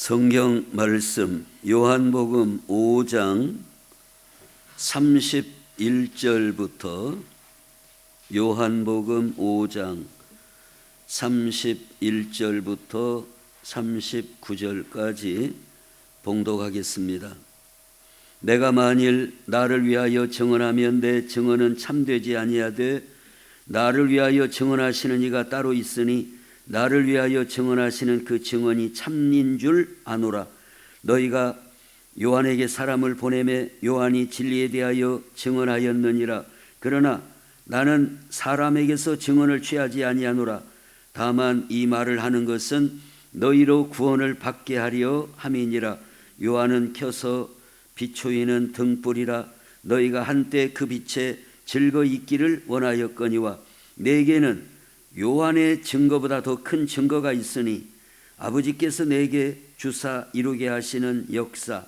성경 말씀 요한복음 5장 31절부터 요한복음 5장 31절부터 39절까지 봉독하겠습니다. 내가 만일 나를 위하여 증언하면 내 증언은 참되지 아니하되 나를 위하여 증언하시는 이가 따로 있으니 나를 위하여 증언하시는 그 증언이 참인 줄 아노라. 너희가 요한에게 사람을 보내매 요한이 진리에 대하여 증언하였느니라. 그러나 나는 사람에게서 증언을 취하지 아니하노라. 다만 이 말을 하는 것은 너희로 구원을 받게 하려 함이니라. 요한은 켜서 비추이는 등불이라. 너희가 한때 그 빛에 즐거이 있기를 원하였거니와 내게는 요한의 증거보다 더 큰 증거가 있으니 아버지께서 내게 주사 이루게 하시는 역사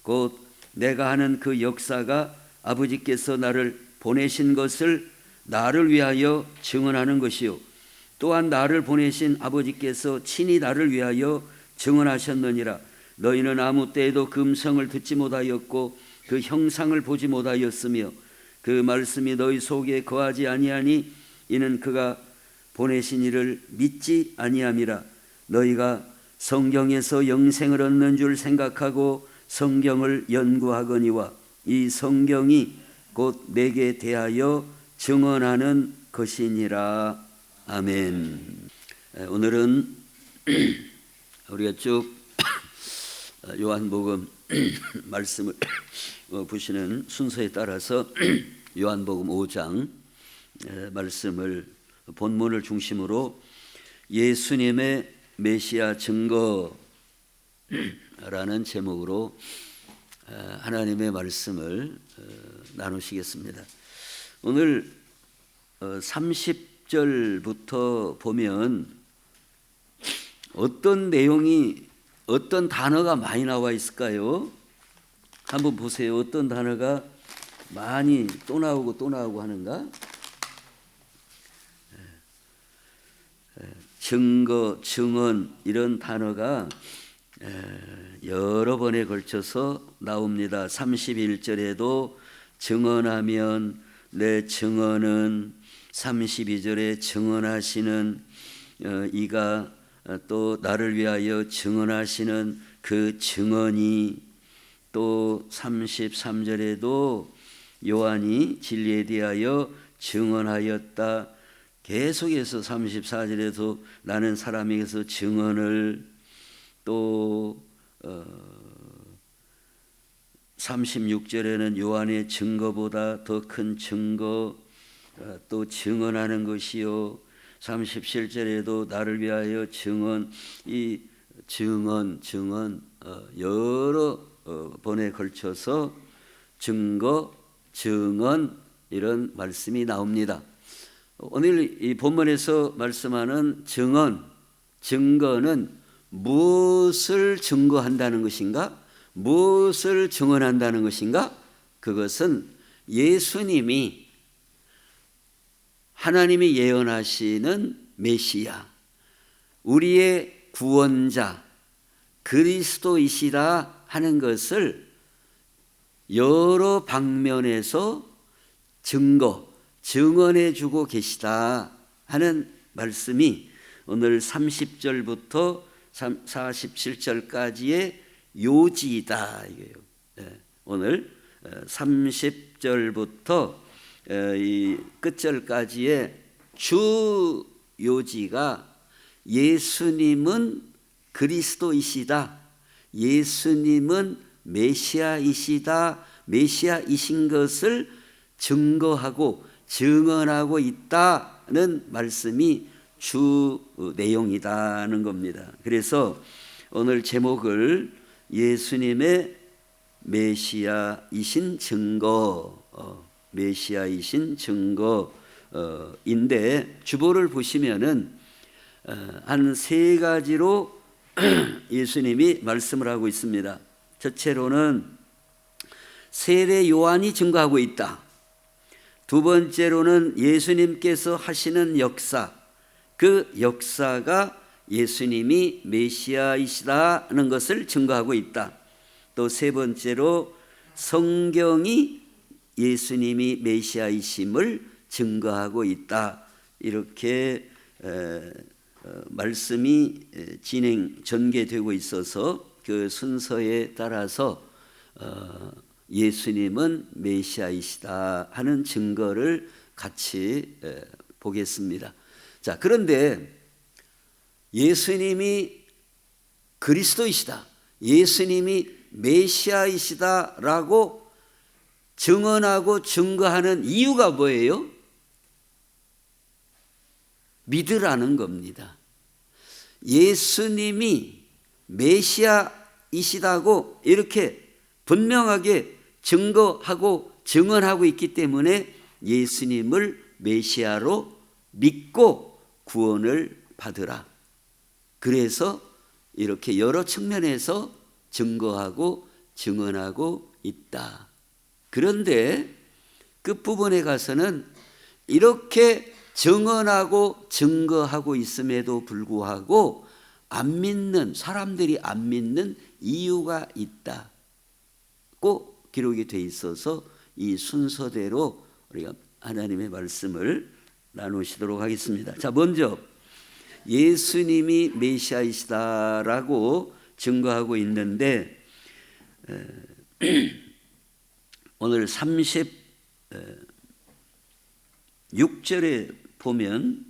곧 내가 하는 그 역사가 아버지께서 나를 보내신 것을 나를 위하여 증언하는 것이요 또한 나를 보내신 아버지께서 친히 나를 위하여 증언하셨느니라. 너희는 아무 때에도 그 음성을 듣지 못하였고 그 형상을 보지 못하였으며 그 말씀이 너희 속에 거하지 아니하니 이는 그가 보내신 이를 믿지 아니함이라. 너희가 성경에서 영생을 얻는 줄 생각하고 성경을 연구하거니와 이 성경이 곧 내게 대하여 증언하는 것이니라. 아멘. 오늘은 우리가 쭉 요한복음 말씀을 보시는 순서에 따라서 요한복음 5장 말씀을 본문을 중심으로 예수님의 메시아 증거라는 제목으로 하나님의 말씀을 나누시겠습니다. 오늘 30절부터 보면 어떤 내용이 어떤 단어가 많이 나와 있을까요? 한번 보세요. 어떤 단어가 많이 또 나오고 하는가? 증거, 증언 이런 단어가 여러 번에 걸쳐서 나옵니다. 31절에도 증언하면 내 증언은 32절에 증언하시는 이가 또 나를 위하여 증언하시는 그 증언이 또 33절에도 요한이 진리에 대하여 증언하였다. 계속해서 34절에서 나는 사람에게서 증언을 또 36절에는 요한의 증거보다 더 큰 증거 또 증언하는 것이요 37절에도 나를 위하여 증언 이 증언 여러 번에 걸쳐서 증거 증언 이런 말씀이 나옵니다. 오늘 이 본문에서 말씀하는 증거는 무엇을 증거한다는 것인가? 무엇을 증언한다는 것인가? 그것은 예수님이 하나님이 예언하시는 메시아, 우리의 구원자, 그리스도이시다 하는 것을 여러 방면에서 증언해 주고 계시다 하는 말씀이 오늘 30절부터 47절까지의 요지이다 이거예요. 오늘 30절부터 이 끝절까지의 주 요지가 예수님은 그리스도이시다. 예수님은 메시아이시다. 메시아이신 것을 증거하고 증언하고 있다는 말씀이 주 내용이다는 겁니다. 그래서 오늘 제목을 예수님의 메시아이신 메시아이신 증거인데 주보를 보시면은 한 세 가지로 예수님이 말씀을 하고 있습니다. 첫째로는 세례 요한이 증거하고 있다. 두 번째로는 예수님께서 하시는 역사, 그 역사가 예수님이 메시아이시다는 것을 증거하고 있다. 또 세 번째로 성경이 예수님이 메시아이심을 증거하고 있다. 이렇게 말씀이 전개되고 있어서 그 순서에 따라서 예수님은 메시아이시다 하는 증거를 같이 보겠습니다. 자, 그런데 예수님이 그리스도이시다, 예수님이 메시아이시다라고 증언하고 증거하는 이유가 뭐예요? 믿으라는 겁니다. 예수님이 메시아이시다고 이렇게 분명하게 증거하고 증언하고 있기 때문에 예수님을 메시아로 믿고 구원을 받으라. 그래서 이렇게 여러 측면에서 증거하고 증언하고 있다. 그런데 끝부분에 가서는 이렇게 증언하고 증거하고 있음에도 불구하고 사람들이 안 믿는 이유가 있다고 기록이 돼 있어서 이 순서대로 우리가 하나님의 말씀을 나누시도록 하겠습니다. 자, 먼저 예수님이 메시아이시다라고 증거하고 있는데 오늘 36절에 보면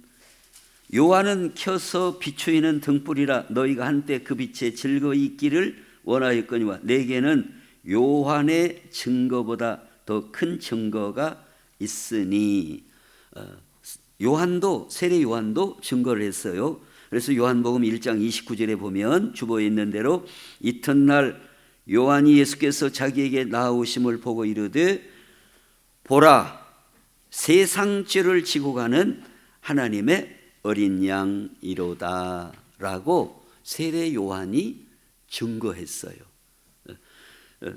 요한은 켜서 비추이는 등불이라 너희가 한때 그 빛에 즐거이 있기를 원하였거니와 내게는 요한의 증거보다 더 큰 증거가 있으니. 세례 요한도 증거를 했어요. 그래서 요한복음 1장 29절에 보면 주보에 있는 대로 이튿날 요한이 예수께서 자기에게 나오심을 보고 이르되 보라, 세상 죄를 지고 가는 하나님의 어린 양이로다 라고 세례 요한이 증거했어요.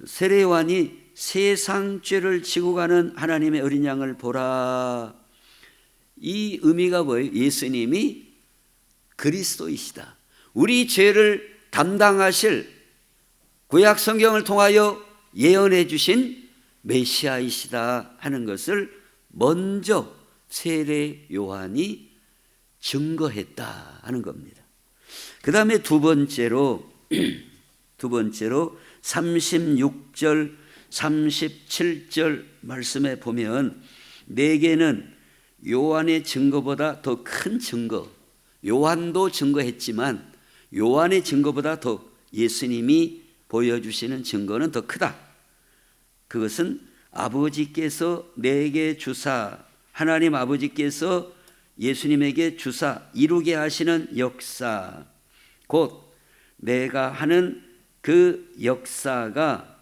세례 요한이 세상 죄를 지고 가는 하나님의 어린 양을 보라, 이 의미가 뭐예요? 예수님이 그리스도이시다, 우리 죄를 담당하실 구약 성경을 통하여 예언해 주신 메시아이시다 하는 것을 먼저 세례 요한이 증거했다 하는 겁니다. 그 다음에 두 번째로 36절 37절 말씀에 보면 내게는 요한의 증거보다 더 큰 증거, 요한도 증거했지만 요한의 증거보다 더 예수님이 보여주시는 증거는 더 크다. 그것은 아버지께서 내게 주사, 하나님 아버지께서 예수님에게 주사 이루게 하시는 역사, 곧 내가 하는 그 역사가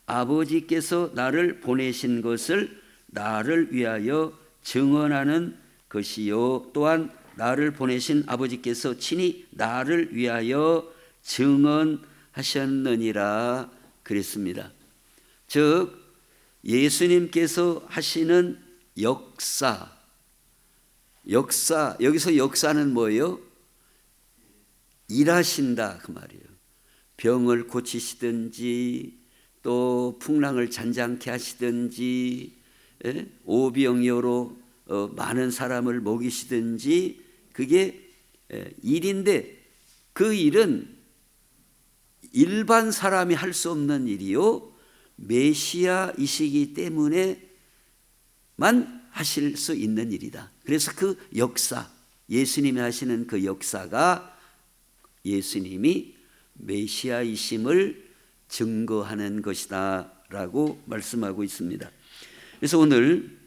아버지께서 나를 보내신 것을 나를 위하여 증언하는 것이요, 또한 나를 보내신 아버지께서 친히 나를 위하여 증언하셨느니라 그랬습니다. 즉 예수님께서 하시는 역사, 여기서 역사는 뭐예요? 일하신다 그 말이에요. 병을 고치시든지 또 풍랑을 잔잔케 하시든지 오병이어로 많은 사람을 먹이시든지 그게 일인데 그 일은 일반 사람이 할 수 없는 일이요, 메시아이시기 때문에만 하실 수 있는 일이다. 그래서 그 역사, 예수님이 하시는 그 역사가 예수님이 메시아이심을 증거하는 것이다 라고 말씀하고 있습니다. 그래서 오늘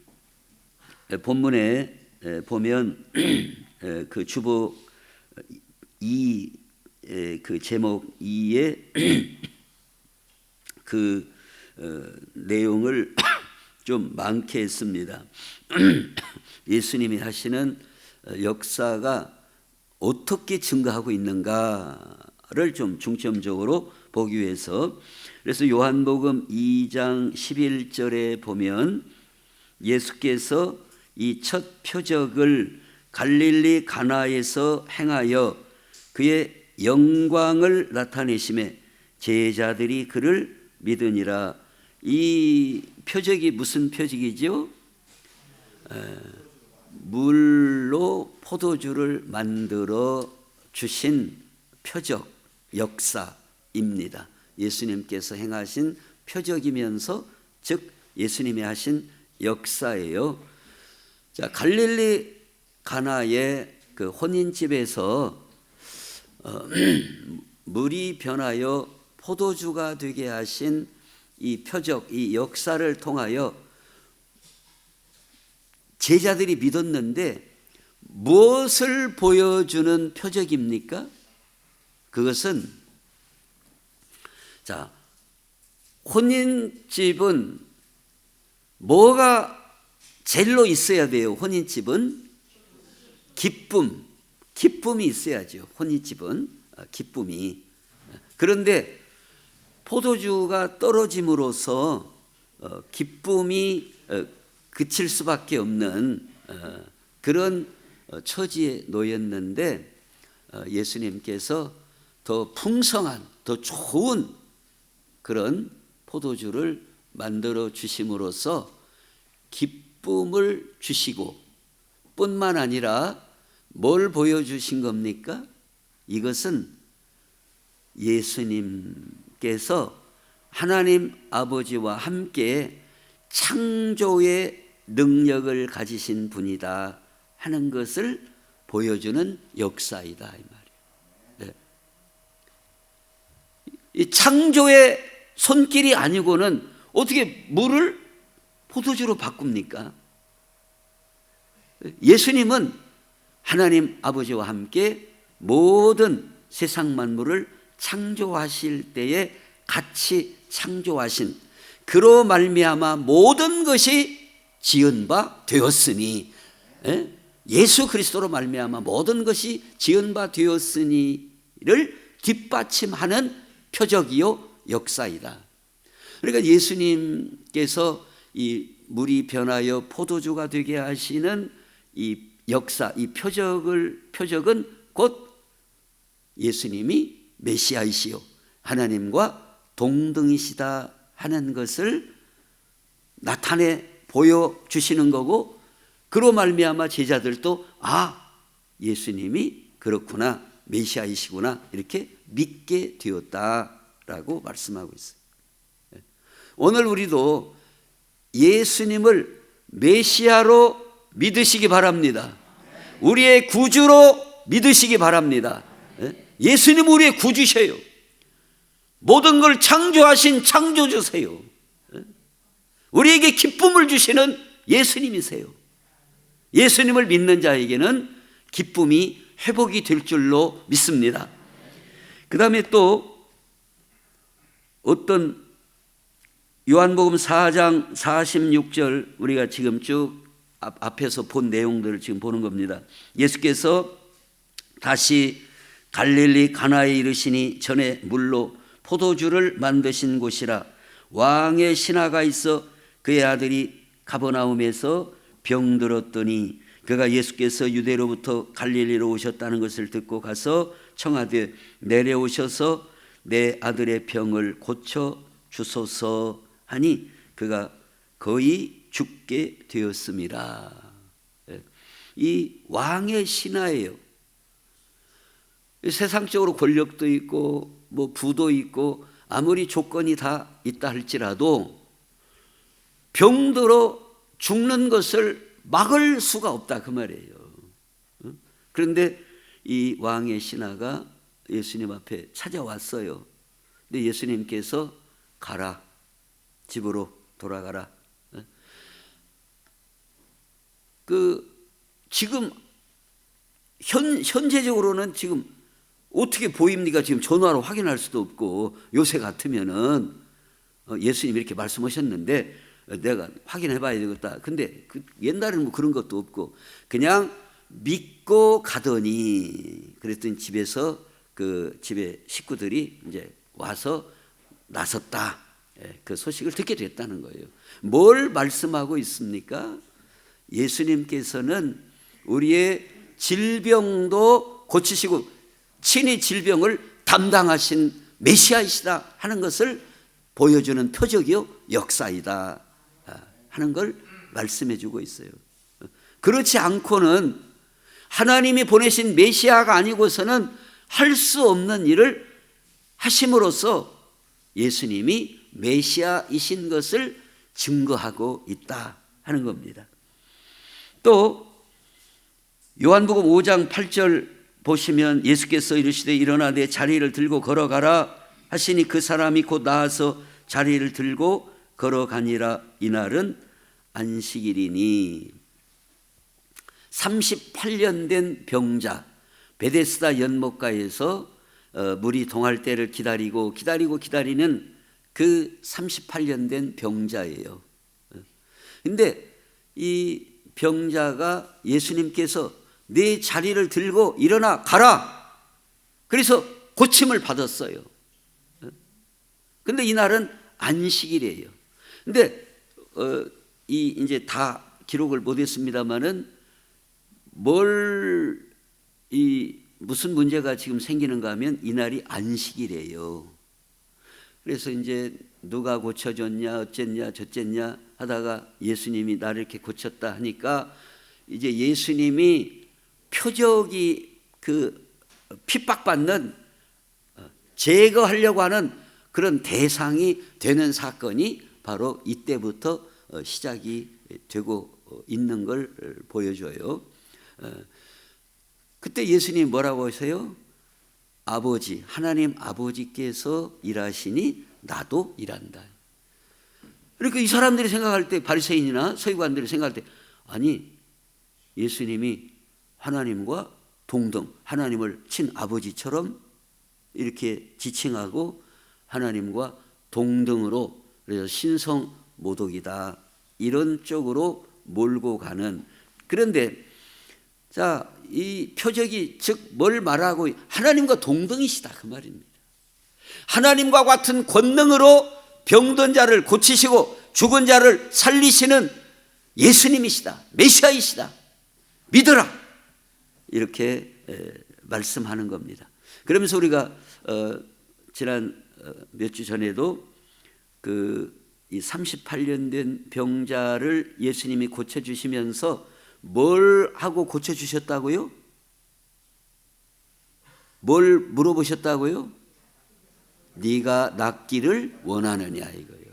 본문에 보면 그 주보 2, 그 제목 2의 그 내용을 좀 많게 했습니다. 예수님이 하시는 역사가 어떻게 증거하고 있는가를 좀 중점적으로 보기 위해서, 그래서 요한복음 2장 11절에 보면 예수께서 이 첫 표적을 갈릴리 가나에서 행하여 그의 영광을 나타내심에 제자들이 그를 믿으니라. 이 표적이 무슨 표적이죠? 물로 포도주를 만들어 주신 표적, 역사입니다. 예수님께서 행하신 표적이면서 즉 예수님이 하신 역사예요. 자, 갈릴리 가나의 그 혼인집에서 물이 변하여 포도주가 되게 하신 이 표적, 이 역사를 통하여 제자들이 믿었는데 무엇을 보여주는 표적입니까? 그것은, 자, 혼인집은 뭐가 제일로 있어야 돼요? 혼인집은 기쁨이 있어야죠. 혼인집은 기쁨이. 그런데 포도주가 떨어짐으로써 기쁨이 그칠 수밖에 없는 그런 처지에 놓였는데 예수님께서 더 풍성한, 더 좋은 그런 포도주를 만들어 주심으로써 기쁨을 주시고 뿐만 아니라 뭘 보여주신 겁니까? 이것은 예수님께서 하나님 아버지와 함께 창조의 능력을 가지신 분이다 하는 것을 보여주는 역사이다, 이 말이에요. 네. 이 창조의 손길이 아니고는 어떻게 물을 포도주로 바꿉니까? 예수님은 하나님 아버지와 함께 모든 세상 만물을 창조하실 때에 같이 창조하신, 그로 말미암아 모든 것이 지은 바 되었으니, 예수 그리스도로 말미암아 모든 것이 지은 바 되었으니를 뒷받침하는 표적이요 역사이다. 그러니까 예수님께서 이 물이 변하여 포도주가 되게 하시는 이 역사, 이 표적은 곧 예수님이 메시아이시요 하나님과 동등이시다 하는 것을 나타내 보여주시는 거고, 그로 말미암아 제자들도 예수님이 그렇구나, 메시아이시구나 이렇게 믿게 되었다라고 말씀하고 있어요. 오늘 우리도 예수님을 메시아로 믿으시기 바랍니다. 우리의 구주로 믿으시기 바랍니다. 예수님 우리의 구주셔요. 모든 걸 창조하신 창조주세요. 우리에게 기쁨을 주시는 예수님이세요. 예수님을 믿는 자에게는 기쁨이 회복이 될 줄로 믿습니다. 그 다음에 또 어떤 요한복음 4장 46절, 우리가 지금 쭉 앞에서 본 내용들을 지금 보는 겁니다. 예수께서 다시 갈릴리 가나에 이르시니 전에 물로 포도주를 만드신 곳이라. 왕의 신하가 있어 그의 아들이 가버나움에서 병들었더니 그가 예수께서 유대로부터 갈릴리로 오셨다는 것을 듣고 가서 청하되 내려오셔서 내 아들의 병을 고쳐 주소서 하니 그가 거의 죽게 되었음이라. 이 왕의 신하예요. 세상적으로 권력도 있고 뭐 부도 있고 아무리 조건이 다 있다 할지라도 병들어 죽는 것을 막을 수가 없다 그 말이에요. 그런데 이 왕의 신하가 예수님 앞에 찾아왔어요. 근데 예수님께서 가라, 집으로 돌아가라. 지금 현재적으로는 지금 어떻게 보입니까? 지금 전화로 확인할 수도 없고, 요새 같으면은 예수님이 이렇게 말씀하셨는데 내가 확인해 봐야 되겠다. 근데 옛날에는 뭐 그런 것도 없고 그냥 믿고 가더니, 그랬더니 집에서 집에 식구들이 이제 와서 나섰다. 그 소식을 듣게 됐다는 거예요. 뭘 말씀하고 있습니까? 예수님께서는 우리의 질병도 고치시고 친히 질병을 담당하신 메시아이시다 하는 것을 보여주는 표적이요 역사이다 하는 걸 말씀해 주고 있어요. 그렇지 않고는 하나님이 보내신 메시아가 아니고서는 할 수 없는 일을 하심으로써 예수님이 메시아이신 것을 증거하고 있다 하는 겁니다. 또 요한복음 5장 8절 보시면 예수께서 이르시되 일어나 내 자리를 들고 걸어가라 하시니 그 사람이 곧 나아서 자리를 들고 걸어가니라. 이날은 안식일이니. 38년 된 병자, 베데스다 연못가에서 물이 동할 때를 기다리는 그 38년 된 병자예요. 근데 이 병자가 예수님께서 네 자리를 들고 일어나 가라. 그래서 고침을 받았어요. 근데 이날은 안식일이에요. 근데 이제 다 기록을 못했습니다만은 무슨 문제가 지금 생기는가 하면 이날이 안식일이에요. 그래서 이제 누가 고쳐줬냐 어쨌냐 저쨌냐 하다가 예수님이 나를 이렇게 고쳤다 하니까 이제 예수님이 표적이 그 핍박받는 제거하려고 하는 그런 대상이 되는 사건이 바로 이때부터 시작이 되고 있는 걸 보여줘요. 그때 예수님이 뭐라고 하세요? 아버지, 하나님 아버지께서 일하시니 나도 일한다. 그러니까 이 사람들이 생각할 때, 바리새인이나 서기관들이 생각할 때, 아니 예수님이 하나님과 동등, 하나님을 친아버지처럼 이렇게 지칭하고 하나님과 동등으로, 그래서 신성모독이다 이런 쪽으로 몰고 가는. 그런데 자, 이 표적이 즉 뭘 말하고, 하나님과 동등이시다 그 말입니다. 하나님과 같은 권능으로 병든 자를 고치시고 죽은 자를 살리시는 예수님이시다, 메시아이시다, 믿어라, 이렇게 말씀하는 겁니다. 그러면서 우리가 지난 몇 주 전에도 이 38년 된 병자를 예수님이 고쳐주시면서 뭘 하고 고쳐주셨다고요? 뭘 물어보셨다고요? 네가 낫기를 원하느냐 이거예요.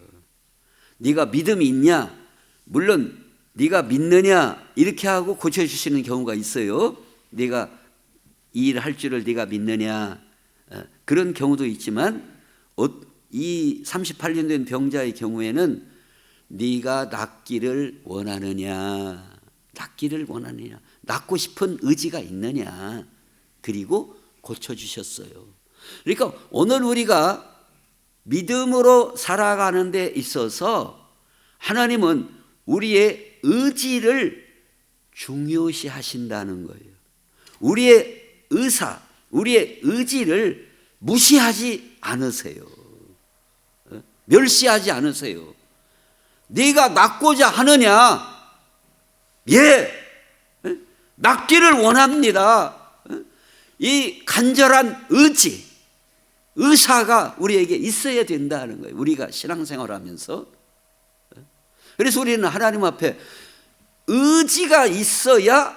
네가 믿음이 있냐? 물론 네가 믿느냐 이렇게 하고 고쳐주시는 경우가 있어요. 네가 이 일을 할 줄을 네가 믿느냐, 그런 경우도 있지만 이 38년 된 병자의 경우에는 네가 낫기를 원하느냐, 낫기를 원하느냐, 낫고 싶은 의지가 있느냐, 그리고 고쳐주셨어요. 그러니까 오늘 우리가 믿음으로 살아가는 데 있어서 하나님은 우리의 의지를 중요시 하신다는 거예요. 우리의 의사, 우리의 의지를 무시하지 않으세요. 멸시하지 않으세요. 네가 낫고자 하느냐? 예, 낫기를 원합니다. 이 간절한 의지, 의사가 우리에게 있어야 된다는 거예요. 우리가 신앙생활하면서. 그래서 우리는 하나님 앞에 의지가 있어야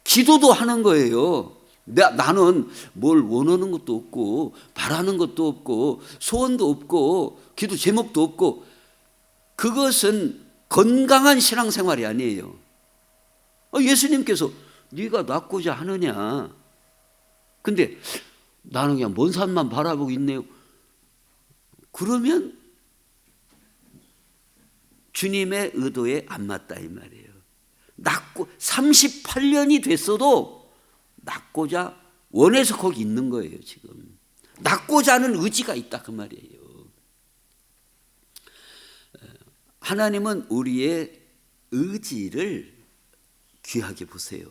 기도도 하는 거예요. 나는 뭘 원하는 것도 없고 바라는 것도 없고 소원도 없고 기도 제목도 없고, 그것은 건강한 신앙생활이 아니에요. 예수님께서 네가 낫고자 하느냐, 근데 나는 그냥 먼 산만 바라보고 있네요. 그러면 주님의 의도에 안 맞다 이 말이에요. 38년이 됐어도 낫고자 원해서 거기 있는 거예요. 지금 낫고자 하는 의지가 있다 그 말이에요. 하나님은 우리의 의지를 귀하게 보세요.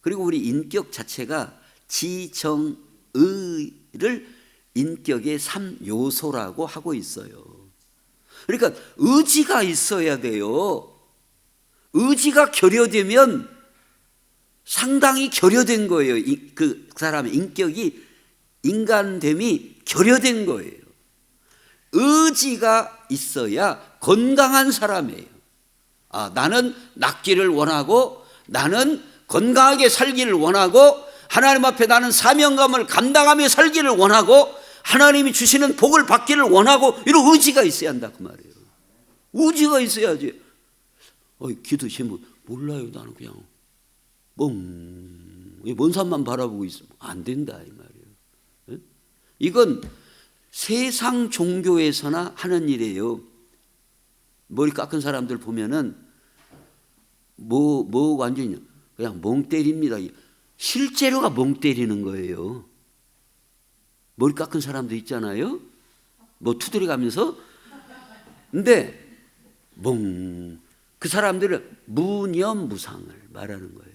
그리고 우리 인격 자체가 지정의를 인격의 3요소라고 하고 있어요. 그러니까 의지가 있어야 돼요. 의지가 결여되면 상당히 결여된 거예요. 그 사람의 인격이, 인간됨이 결여된 거예요. 의지가 있어야 건강한 사람이에요. 나는 낫기를 원하고, 나는 건강하게 살기를 원하고, 하나님 앞에 나는 사명감을 감당하며 살기를 원하고, 하나님이 주시는 복을 받기를 원하고, 이런 의지가 있어야 한다 그 말이에요. 의지가 있어야지. 기도 제목 몰라요. 나는 그냥 먼 산만 바라보고 있으면 안 된다 이 말이에요. 이건 세상 종교에서나 하는 일이에요. 머리 깎은 사람들 보면은 완전히 그냥 멍 때립니다. 실제로가 멍 때리는 거예요. 머리 깎은 사람도 있잖아요. 투드려 가면서. 근데 그 사람들은 무념무상을 말하는 거예요.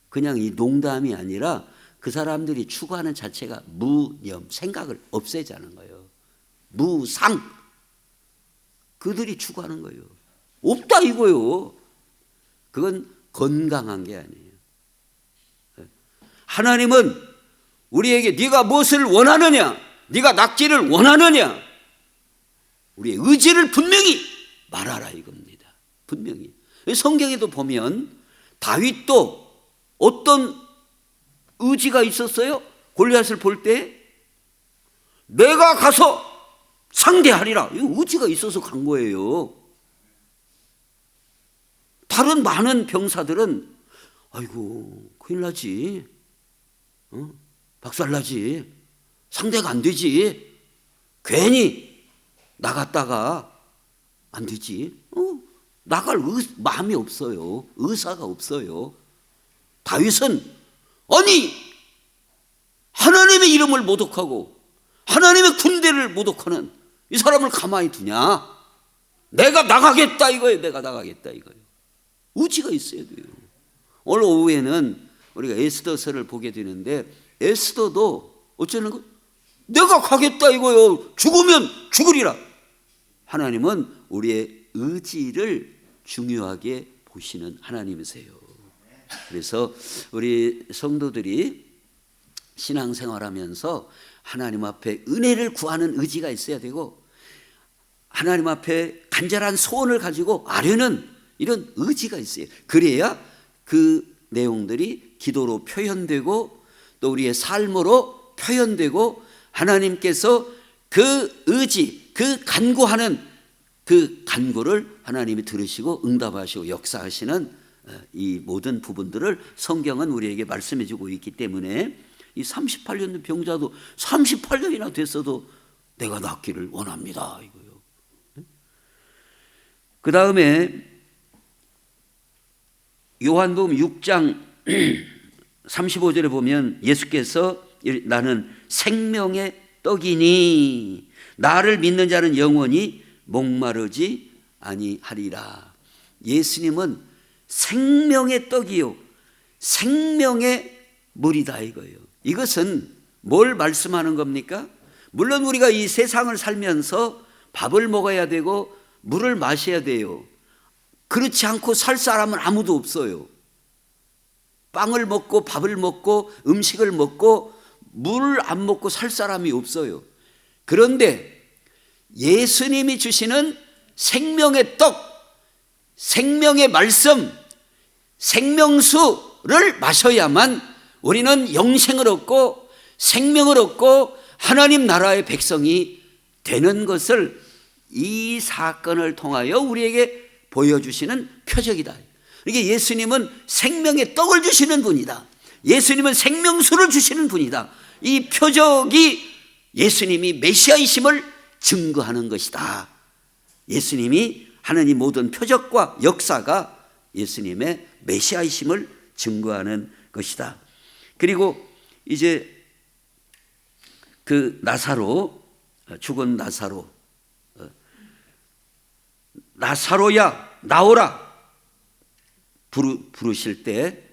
그냥 이 농담이 아니라 그 사람들이 추구하는 자체가 무념, 생각을 없애자는 거예요. 무상, 그들이 추구하는 거예요. 없다 이거요. 그건 건강한 게 아니에요. 하나님은 우리에게 네가 무엇을 원하느냐, 네가 낫기를 원하느냐, 우리의 의지를 분명히 말하라 이겁니다. 분명히. 성경에도 보면 다윗도 어떤 의지가 있었어요? 골리앗을 볼 때 내가 가서 상대하리라. 이 의지가 있어서 간 거예요. 다른 많은 병사들은 아이고 큰일 나지, 박살나지, 상대가 안 되지, 괜히 나갔다가 안 되지, 나갈 마음이 없어요. 의사가 없어요. 다윗은 아니 하나님의 이름을 모독하고 하나님의 군대를 모독하는 이 사람을 가만히 두냐? 내가 나가겠다 이거예요. 내가 나가겠다 이거예요. 의지가 있어야 돼요. 오늘 오후에는 우리가 에스더서를 보게 되는데 에스더도 어쩌는 거? 내가 가겠다 이거예요. 죽으면 죽으리라. 하나님은 우리의 의지를 중요하게 보시는 하나님이세요. 그래서 우리 성도들이 신앙생활하면서 하나님 앞에 은혜를 구하는 의지가 있어야 되고, 하나님 앞에 간절한 소원을 가지고 아뢰는 이런 의지가 있어요. 그래야 그 내용들이 기도로 표현되고 또 우리의 삶으로 표현되고, 하나님께서 그 의지, 그 간구하는 그 간구를 하나님이 들으시고 응답하시고 역사하시는 이 모든 부분들을 성경은 우리에게 말씀해 주고 있기 때문에 이 38년 된 병자도 38년이나 됐어도 내가 낫기를 원합니다 이거요. 그 다음에 요한복음 6장 35절에 보면 예수께서 나는 생명의 떡이니 나를 믿는 자는 영원히 목마르지 아니하리라. 예수님은 생명의 떡이요 생명의 물이다 이거예요. 이것은 뭘 말씀하는 겁니까? 물론 우리가 이 세상을 살면서 밥을 먹어야 되고 물을 마셔야 돼요. 그렇지 않고 살 사람은 아무도 없어요. 빵을 먹고 밥을 먹고 음식을 먹고 물을 안 먹고 살 사람이 없어요. 그런데 예수님이 주시는 생명의 떡, 생명의 말씀, 생명수를 마셔야만 우리는 영생을 얻고 생명을 얻고 하나님 나라의 백성이 되는 것을 이 사건을 통하여 우리에게 보여주시는 표적이다. 이게 예수님은 생명의 떡을 주시는 분이다. 예수님은 생명수를 주시는 분이다. 이 표적이 예수님이 메시아이심을 증거하는 것이다. 예수님이 하는 이 모든 표적과 역사가 예수님의 메시아이심을 증거하는 것이다. 그리고 이제 그 나사로, 죽은 나사로, 나사로야 나오라 부르실 때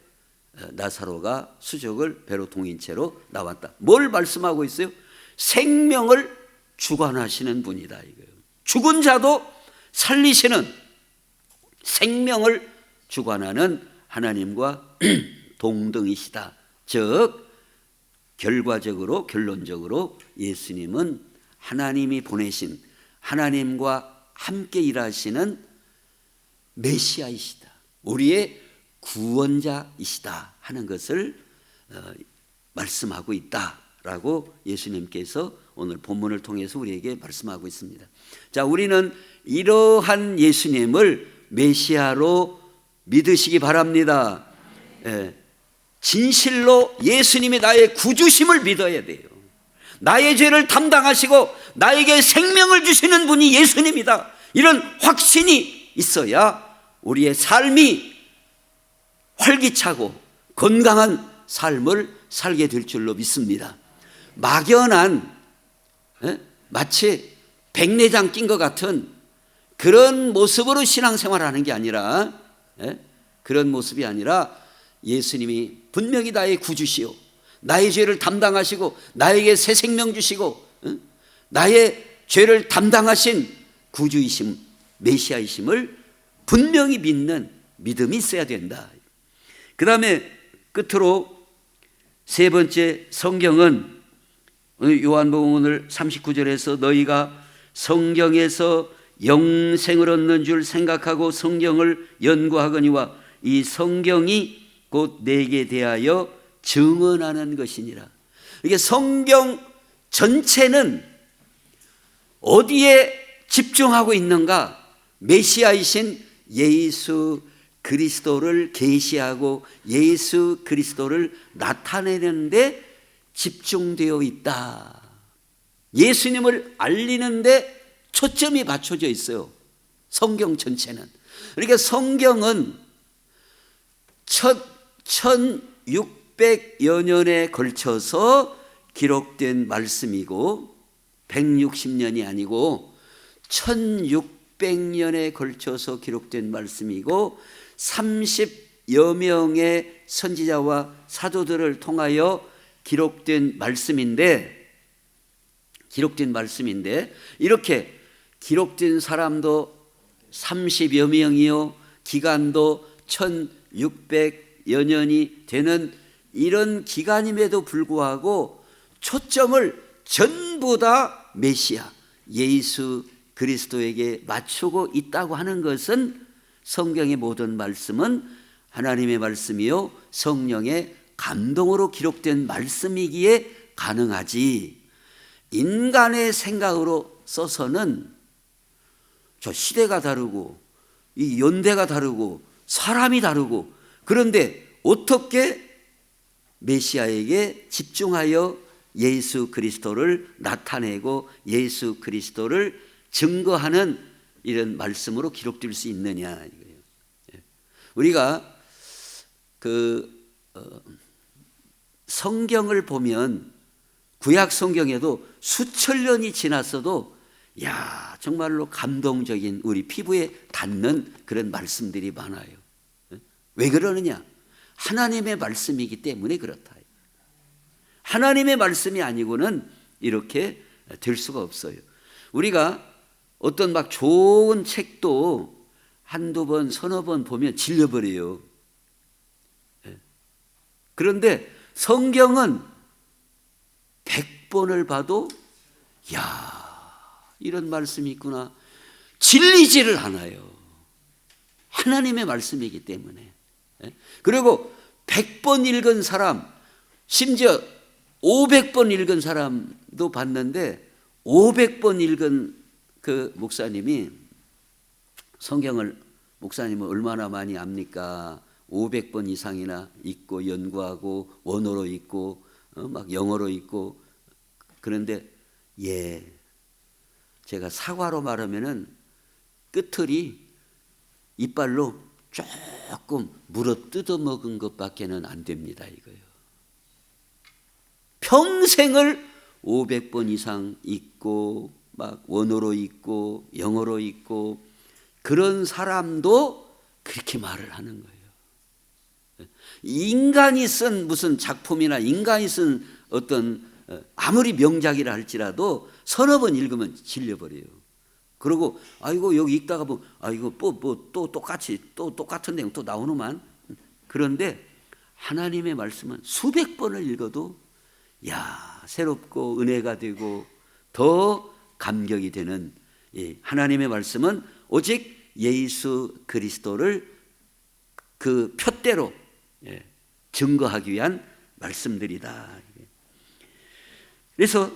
나사로가 수족을 배로 동인 채로 나왔다. 뭘 말씀하고 있어요? 생명을 주관하시는 분이다 이거예요. 죽은 자도 살리시는 생명을 주관하는 하나님과 동등이시다. 즉 결과적으로 결론적으로 예수님은 하나님이 보내신 하나님과 함께 일하시는 메시아이시다. 우리의 구원자이시다 하는 것을 말씀하고 있다라고 예수님께서 오늘 본문을 통해서 우리에게 말씀하고 있습니다. 자, 우리는 이러한 예수님을 메시아로 믿으시기 바랍니다. 진실로 예수님이 나의 구주심을 믿어야 돼요. 나의 죄를 담당하시고 나에게 생명을 주시는 분이 예수님이다. 이런 확신이 있어야 우리의 삶이 활기차고 건강한 삶을 살게 될 줄로 믿습니다. 막연한 마치 백내장 낀 것 같은 그런 모습으로 신앙생활하는 게 아니라 그런 모습이 아니라 예수님이 분명히 나의 구주시오, 나의 죄를 담당하시고 나에게 새 생명 주시고 나의 죄를 담당하신 구주이심, 메시아이심을 분명히 믿는 믿음이 있어야 된다. 그 다음에 끝으로 세 번째, 성경은 요한복음 오늘 39절에서 너희가 성경에서 영생을 얻는 줄 생각하고 성경을 연구하거니와 이 성경이 곧 내게 대하여 증언하는 것이니라. 이게 성경 전체는 어디에 집중하고 있는가? 메시아이신 예수 그리스도를 계시하고 예수 그리스도를 나타내는데 집중되어 있다. 예수님을 알리는데 초점이 맞춰져 있어요. 성경 전체는. 그러니까 성경은 1600여 년에 걸쳐서 기록된 말씀이고 160년이 아니고 1600년에 걸쳐서 기록된 말씀이고 30여 명의 선지자와 사도들을 통하여 기록된 말씀인데 이렇게 기록된 사람도 30여 명이요 기간도 1600여 년이 되는 이런 기간임에도 불구하고 초점을 전부 다 메시아 예수 그리스도에게 맞추고 있다고 하는 것은 성경의 모든 말씀은 하나님의 말씀이요 성령의 감동으로 기록된 말씀이기에 가능하지, 인간의 생각으로 써서는 저 시대가 다르고 이 연대가 다르고 사람이 다르고 그런데 어떻게 메시아에게 집중하여 예수 그리스도를 나타내고 예수 그리스도를 증거하는 이런 말씀으로 기록될 수 있느냐 이거예요. 우리가 성경을 보면 구약 성경에도 수천 년이 지났어도 야 정말로 감동적인 우리 피부에 닿는 그런 말씀들이 많아요. 왜 그러느냐? 하나님의 말씀이기 때문에 그렇다. 하나님의 말씀이 아니고는 이렇게 될 수가 없어요. 우리가 어떤 막 좋은 책도 한두 번, 서너 번 보면 질려버려요. 그런데 성경은 100번을 봐도 야 이런 말씀이 있구나 질리지를 않아요. 하나님의 말씀이기 때문에. 그리고 100번 읽은 사람, 심지어 500번 읽은 사람도 봤는데 500번 읽은 그 목사님이 성경을 목사님은 얼마나 많이 압니까? 500번 이상이나 읽고 연구하고 원어로 읽고 막 영어로 읽고 그런데 제가 사과로 말하면은 끝틀이 이빨로 조금 물어 뜯어 먹은 것밖에는 안 됩니다 이거요. 평생을 500번 이상 읽고 막 원어로 읽고 영어로 읽고 그런 사람도 그렇게 말을 하는 거예요. 인간이 쓴 무슨 작품이나 인간이 쓴 어떤 아무리 명작이라 할지라도 서너 번 읽으면 질려버려요. 그리고 아이고 여기 읽다가 뭐 아이고 또 똑같이 또 똑같은 내용 또 나오는만 그런데 하나님의 말씀은 수백 번을 읽어도 새롭고 은혜가 되고 더 감격이 되는, 하나님의 말씀은 오직 예수 그리스도를 그 표대로 증거하기 위한 말씀들이다. 그래서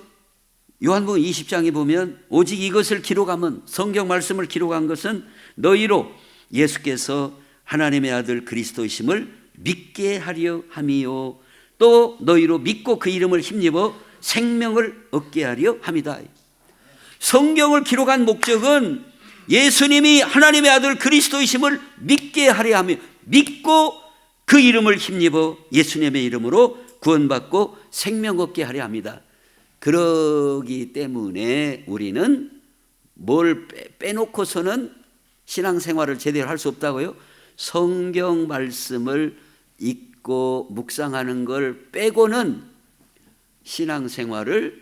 요한복음 20장에 보면 오직 이것을 기록함은, 성경 말씀을 기록한 것은 너희로 예수께서 하나님의 아들 그리스도이심을 믿게 하려 함이요 또 너희로 믿고 그 이름을 힘입어 생명을 얻게 하려 함이다. 성경을 기록한 목적은 예수님이 하나님의 아들 그리스도이심을 믿게 하려 하며, 믿고 그 이름을 힘입어 예수님의 이름으로 구원받고 생명 얻게 하려 합니다. 그러기 때문에 우리는 뭘 빼놓고서는 신앙생활을 제대로 할 수 없다고요? 성경 말씀을 읽고 묵상하는 걸 빼고는 신앙생활을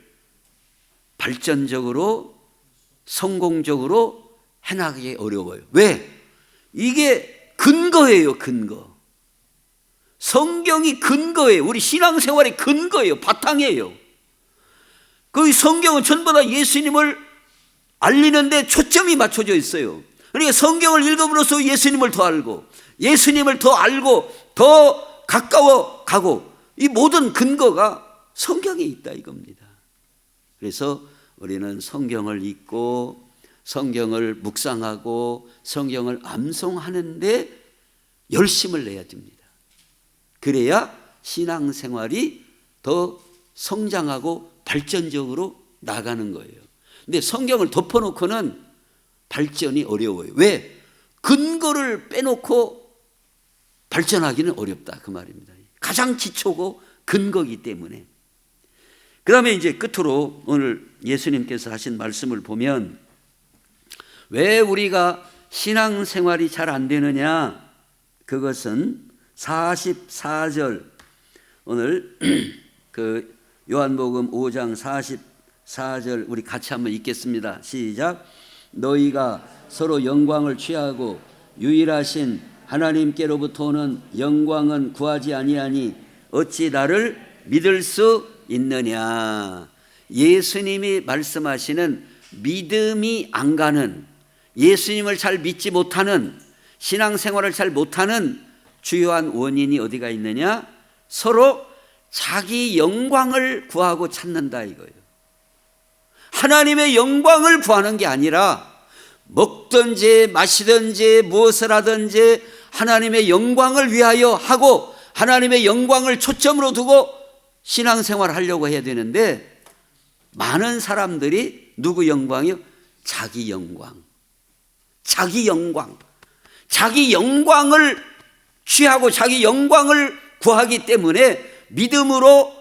발전적으로 성공적으로 해나가기 어려워요. 왜? 이게 근거예요. 근거. 성경이 근거예요. 우리 신앙생활의 근거예요. 바탕이에요. 그 성경은 전부 다 예수님을 알리는데 초점이 맞춰져 있어요. 그러니까 성경을 읽음으로써 예수님을 더 알고, 예수님을 더 알고 더 가까워 가고, 이 모든 근거가 성경에 있다 이겁니다. 그래서 우리는 성경을 읽고 성경을 묵상하고 성경을 암송하는데 열심을 내야 됩니다. 그래야 신앙생활이 더 성장하고 발전적으로 나가는 거예요. 근데 성경을 덮어놓고는 발전이 어려워요. 왜? 근거를 빼놓고 발전하기는 어렵다 그 말입니다. 가장 기초고 근거이기 때문에. 그 다음에 이제 끝으로 오늘 예수님께서 하신 말씀을 보면, 왜 우리가 신앙생활이 잘 안 되느냐, 그것은 44절, 오늘 그 요한복음 5장 44절 우리 같이 한번 읽겠습니다. 시작. 너희가 서로 영광을 취하고 유일하신 하나님께로부터 오는 영광은 구하지 아니하니 어찌 나를 믿을 수 있느냐. 예수님이 말씀하시는 믿음이 안 가는, 예수님을 잘 믿지 못하는, 신앙생활을 잘 못하는 주요한 원인이 어디가 있느냐? 서로 자기 영광을 구하고 찾는다 이거예요. 하나님의 영광을 구하는 게 아니라 먹든지 마시든지 무엇을 하든지 하나님의 영광을 위하여 하고 하나님의 영광을 초점으로 두고 신앙생활을 하려고 해야 되는데, 많은 사람들이 누구 영광이요? 자기 영광. 자기 영광. 자기 영광을 취하고 자기 영광을 구하기 때문에 믿음으로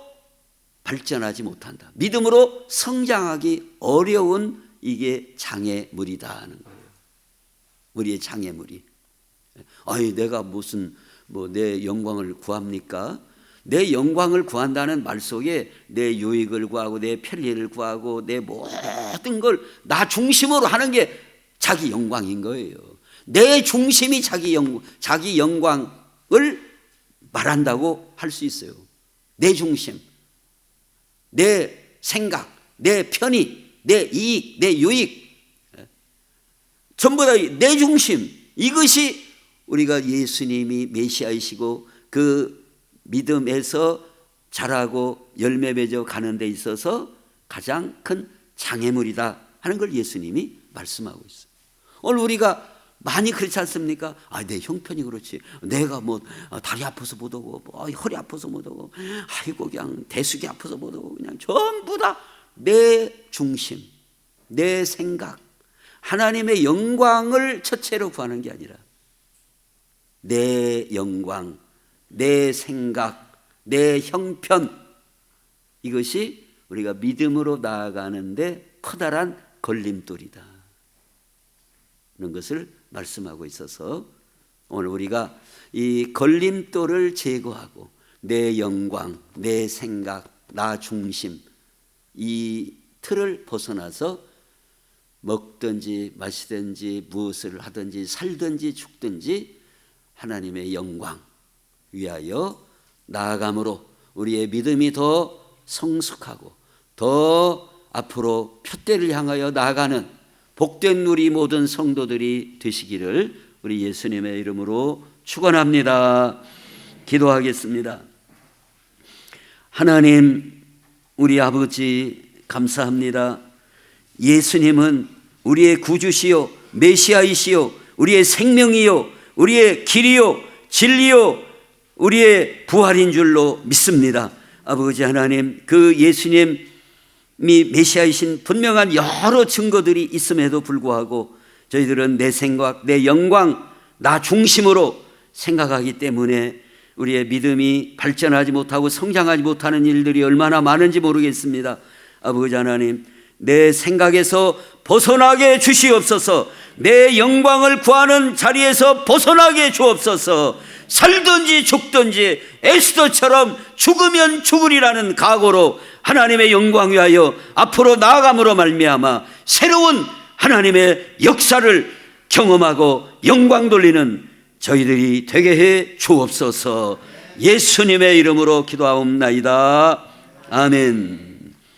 발전하지 못한다. 믿음으로 성장하기 어려운, 이게 장애물이다 하는 거예요. 우리의 장애물이. 아니 내가 무슨 내 영광을 구합니까? 내 영광을 구한다는 말 속에 내 유익을 구하고 내 편리를 구하고 내 모든 걸 나 중심으로 하는 게 자기 영광인 거예요. 내 중심이 자기 영광을 말한다고 할 수 있어요. 내 중심, 내 생각, 내 편의, 내 이익, 내 유익, 전부 다 내 중심. 이것이 우리가 예수님이 메시아이시고 그 믿음에서 자라고 열매 맺어 가는 데 있어서 가장 큰 장애물이다 하는 걸 예수님이 말씀하고 있어요. 오늘 우리가 많이 그렇지 않습니까? 내 형편이 그렇지. 내가 다리 아파서 못 오고, 허리 아파서 못 오고, 아이고 그냥 대수기 아파서 못 오고, 그냥 전부 다 내 중심, 내 생각, 하나님의 영광을 첫째로 구하는 게 아니라 내 영광, 내 생각, 내 형편, 이것이 우리가 믿음으로 나아가는데 커다란 걸림돌이다 하는 것을 말씀하고 있어서, 오늘 우리가 이 걸림돌을 제거하고 내 영광, 내 생각, 나 중심, 이 틀을 벗어나서 먹든지 마시든지 무엇을 하든지 살든지 죽든지 하나님의 영광, 위하여 나아감으로 우리의 믿음이 더 성숙하고 더 앞으로 표대를 향하여 나아가는 복된 우리 모든 성도들이 되시기를 우리 예수님의 이름으로 축원합니다. 기도하겠습니다. 하나님, 우리 아버지 감사합니다. 예수님은 우리의 구주시요 메시아이시요 우리의 생명이요 우리의 길이요 진리요 우리의 부활인 줄로 믿습니다. 아버지 하나님, 그 예수님이 메시아이신 분명한 여러 증거들이 있음에도 불구하고 저희들은 내 생각, 내 영광, 나 중심으로 생각하기 때문에 우리의 믿음이 발전하지 못하고 성장하지 못하는 일들이 얼마나 많은지 모르겠습니다. 아버지 하나님, 내 생각에서 벗어나게 주시옵소서. 내 영광을 구하는 자리에서 벗어나게 주옵소서. 살든지 죽든지 에스더처럼 죽으면 죽으리라는 각오로 하나님의 영광 위하여 앞으로 나아감으로 말미암아 새로운 하나님의 역사를 경험하고 영광 돌리는 저희들이 되게 해 주옵소서. 예수님의 이름으로 기도하옵나이다. 아멘.